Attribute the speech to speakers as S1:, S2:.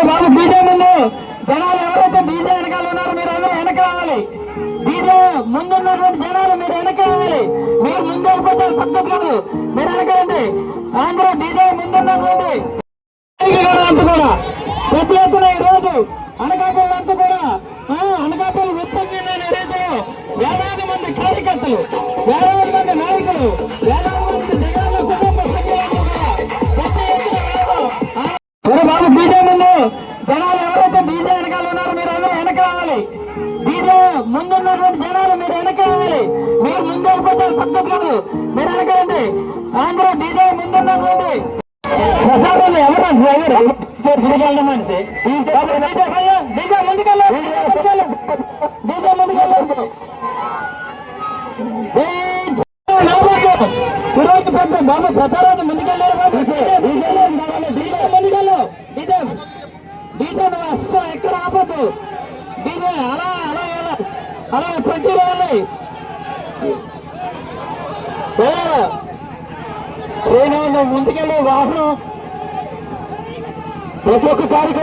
S1: బాబు DJ ముందు జనాలు ఎవరైతే డీజే వెనకాల ఉన్నారో మీరు అందరూ వెనక రావాలి. డీజే ముందున్నటువంటి జనాలు మీరు వెనక రావాలి. మీరు ముందు వెళ్ళిపోతారు, పద్ధతి కాదు. మీరు వెనకరండి. అందరూ డీజే ముందున్నటువంటి అంతా కూడా ప్రతి ఎత్తున ఈ రోజు అనకాపల్లి అంతా కూడా అనకాపల్లి ఉప్పొంగిందని రీతిలో వేలాది మంది కార్యకర్తలు, వేలాది మంది నాయకులు, వేలాది మంది జగన్ కుటుంబ సభ్యులందరూ కూడా బాబు డీజే ముందు జనాలు ఎవరైతే డీజే వెనకాల ఉన్నారో మీరు అందరూ వెనక రావాలి. డీజే ముందున్నటువంటి జనాలు మీరు వెనక రావాలి. మీరు ముందు వెళ్ళిపోతారు, పద్ధతి కాదు. మీరు వెనకరండి. అందరూ డీజే ముందున్నటువంటి ప్రసాదాలు ఎవరు డ్రైవర్ శ్రీకాళ మనిషి డీజే ముందుకెళ్ళ డీజే ముందుకెళ్ళ ఈరోజు పెద్ద బాబు ప్రచారాన్ని ముందుకెళ్ళారు బాబు. డీజే ముందుకెళ్ళు. డీజే డీజే నువ్వు అస్సలు ఎక్కడ ఆపద్దు. డీజే అలా అలా అలా అలా పెట్టి రావాలి. శ్రీనాథ్ ముందుకెళ్ళి వాహనం ప్రతి ఒక్క తారీఖు